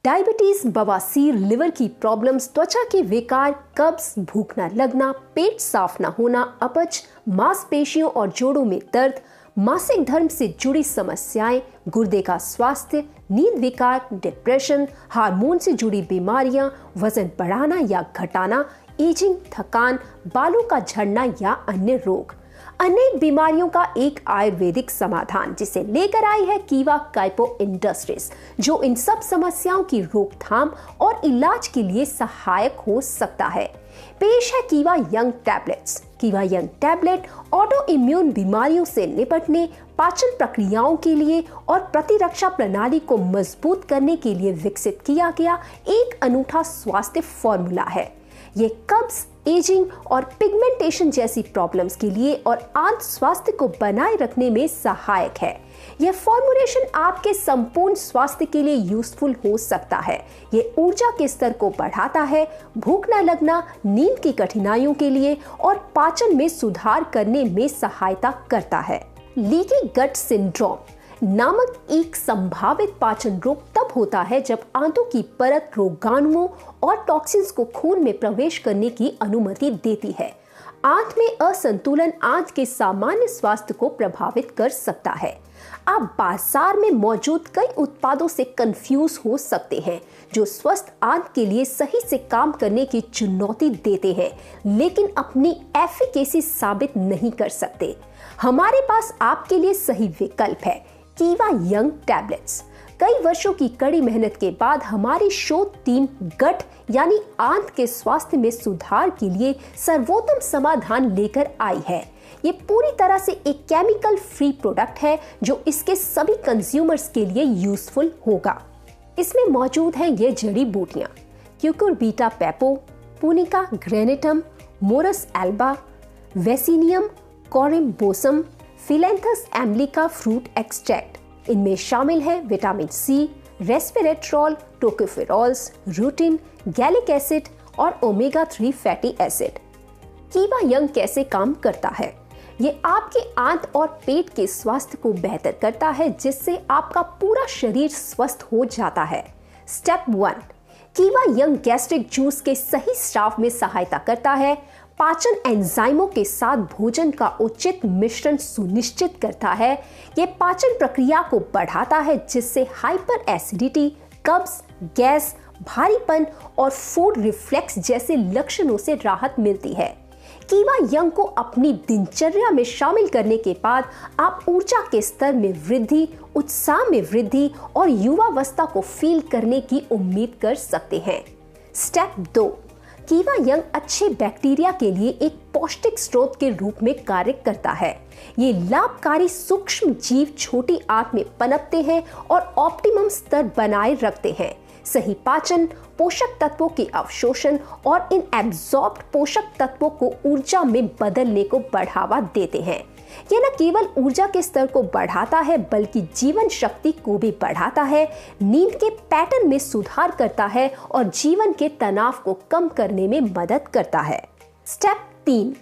Diabetes, बवासीर, liver की problems, त्वचा के विकार, कब्ज, भूख न लगना, पेट साफ न होना, अपच, मांसपेशियों और जोड़ों में दर्द, मासिक धर्म से जुड़ी समस्याएं, गुर्दे का स्वास्थ्य, नींद विकार, डिप्रेशन, हार्मोन से जुड़ी बीमारियां, वजन बढ़ाना या घटाना, एजिंग, थकान, बालों का झड़ना या अन्य रोग, अनेक बीमारियों का एक आयुर्वेदिक समाधान जिसे लेकर आई है कीवा काइपो इंडस्ट्रीज, जो इन सब समस्याओं की रोकथाम और इलाज के लिए सहायक हो सकता है। पेश है कीवा यंग टैबलेट्स। कीवा यंग टैबलेट ऑटो इम्यून बीमारियों से निपटने, पाचन प्रक्रियाओं के लिए और प्रतिरक्षा प्रणाली को मजबूत करने के लिए विकसित किया गया एक अनूठा स्वास्थ्य फॉर्मूला है। ये कब्ज, एजिंग और पिगमेंटेशन जैसी प्रॉब्लम्स के लिए और आंत स्वास्थ्य को बनाए रखने में सहायक है। यह फॉर्मुलेशन आपके संपूर्ण स्वास्थ्य के लिए यूजफुल हो सकता है। ये ऊर्जा के स्तर को बढ़ाता है, भूख न लगना, नींद की कठिनाइयों के लिए और पाचन में सुधार करने में सहायता करता है। लीकी गट सिंड्रोम नामक एक संभावित पाचन रोग तब होता है जब आंतों की परत रोगाणुओं और टॉक्सिन्स को खून में प्रवेश करने की अनुमति देती है। आंत में असंतुलन आंत के सामान्य स्वास्थ्य को प्रभावित कर सकता है। आप बाजार में मौजूद कई उत्पादों से कंफ्यूज हो सकते हैं जो स्वस्थ आंत के लिए सही से काम करने की चुनौती देते हैं, लेकिन अपनी एफिकेसी साबित नहीं कर सकते। हमारे पास आपके लिए सही विकल्प है, कीवा यंग टैबलेट्स। कई वर्षों की कड़ी मेहनत के बाद हमारी शोध टीम गट यानी आंत के स्वास्थ्य में सुधार के लिए सर्वोत्तम समाधान लेकर आई है। ये पूरी तरह से एक केमिकल फ्री प्रोडक्ट है जो इसके सभी कंज्यूमर्स के लिए यूजफुल होगा। इसमें मौजूद हैं ये जड़ी बूटियां: Cucurbita pepo, Punica granatum, Morus alba, Vaccinium corymbosum, Phyllanthus emblica fruit extract. इनमें शामिल है vitamin C, resveratrol, tocopherols, rutin, gallic acid और ओमेगा 3 फैटी एसिड। कीवा यंग कैसे काम करता है? ये आपके आंत और पेट के स्वास्थ्य को बेहतर करता है, जिससे आपका पूरा शरीर स्वस्थ हो जाता है। स्टेप 1, कीवा यंग गैस्ट्रिक जूस के सही स्राव में सहायता करता है। पाचन एंजाइमों के साथ भोजन का उचित मिश्रण सुनिश्चित करता है। ये पाचन प्रक्रिया को बढ़ाता है, जिससे हाइपर एसिडिटी, कब्ज, गैस, भारीपन और फूड रिफ्लेक्स जैसे लक्षणों से राहत मिलती है। कीवा यंग को अपनी दिनचर्या में शामिल करने के बाद आप ऊर्जा के स्तर में वृद्धि, उत्साह में वृद्धि और युवावस्था को फील करने की उम्मीद कर सकते हैं। स्टेप 2, कीवा यंग अच्छे बैक्टीरिया के लिए एक पौष्टिक स्रोत के रूप में कार्य करता है। ये लाभकारी सूक्ष्म जीव छोटी आंत में पनपते हैं और ऑप्टिमम स्तर बनाए रखते हैं। सही पाचन, पोषक तत्वों के अवशोषण और इन एब्जॉर्ब्ड पोषक तत्वों को ऊर्जा में बदलने को बढ़ावा देते हैं। यह न केवल ऊर्जा के स्तर को बढ़ाता है, बल्कि जीवन शक्ति को भी बढ़ाता है, नींद के पैटर्न में सुधार करता है और जीवन के तनाव को कम करने में मदद करता है। स्टेप 3,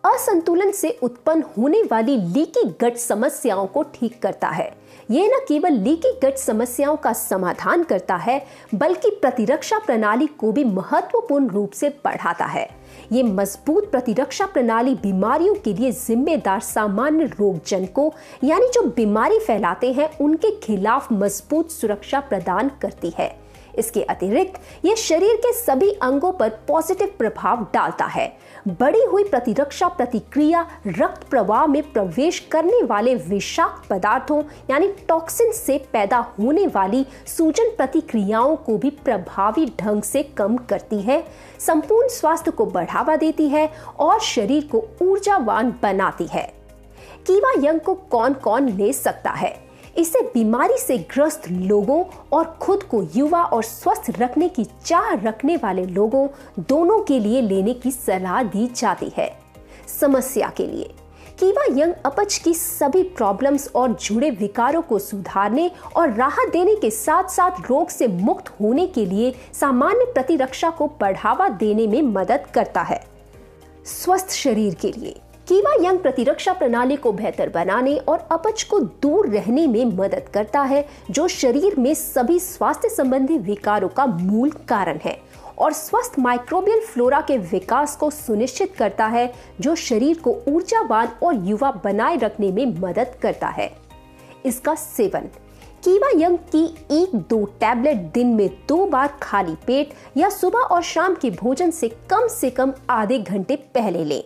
असंतुलन से उत्पन्न होने वाली लीकी गट समस्याओं को ठीक करता है। यह न केवल लीकी गट समस्याओं का समाधान करता है, बल्कि प्रतिरक्षा प्रणाली को भी महत्वपूर्ण रूप से बढ़ाता है। ये मजबूत प्रतिरक्षा प्रणाली बीमारियों के लिए जिम्मेदार सामान्य रोगजनकों यानी जो बीमारी फैलाते हैं उनके खिलाफ मजबूत सुरक्षा प्रदान करती है। इसके अतिरिक्त ये शरीर के सभी अंगों पर पॉजिटिव प्रभाव डालता है। बढ़ी हुई प्रतिरक्षा प्रतिक्रिया रक्त प्रवाह में प्रवेश करने वाले विषाक्त पदार्थों यानी टॉक्सिन से पैदा होने वाली सूजन प्रतिक्रियाओं को भी प्रभावी ढंग से कम करती है, संपूर्ण स्वास्थ्य को बढ़ावा देती है और शरीर को ऊर्जावान बनाती है। कीवा यंग को कौन कौन ले सकता है? इसे बीमारी से ग्रस्त लोगों और खुद को युवा और स्वस्थ रखने की चाह रखने वाले लोगों दोनों के लिए लेने की सलाह दी जाती है। समस्या के लिए कीवा यंग अपच की सभी प्रॉब्लम्स और जुड़े विकारों को सुधारने और राहत देने के साथ साथ रोग से मुक्त होने के लिए सामान्य प्रतिरक्षा को बढ़ावा देने में मदद करता है। स्वस्थ शरीर के लिए कीवा यंग प्रतिरक्षा प्रणाली को बेहतर बनाने और अपच को दूर रहने में मदद करता है, जो शरीर में सभी स्वास्थ्य संबंधी विकारों का मूल कारण है, और स्वस्थ माइक्रोबियल फ्लोरा के विकास को सुनिश्चित करता है, जो शरीर को ऊर्जावान और युवा बनाए रखने में मदद करता है। इसका सेवन कीवा यंग की 1-2 टैबलेट दिन में 2 बार खाली पेट या सुबह और शाम के भोजन से कम आधे घंटे पहले लें।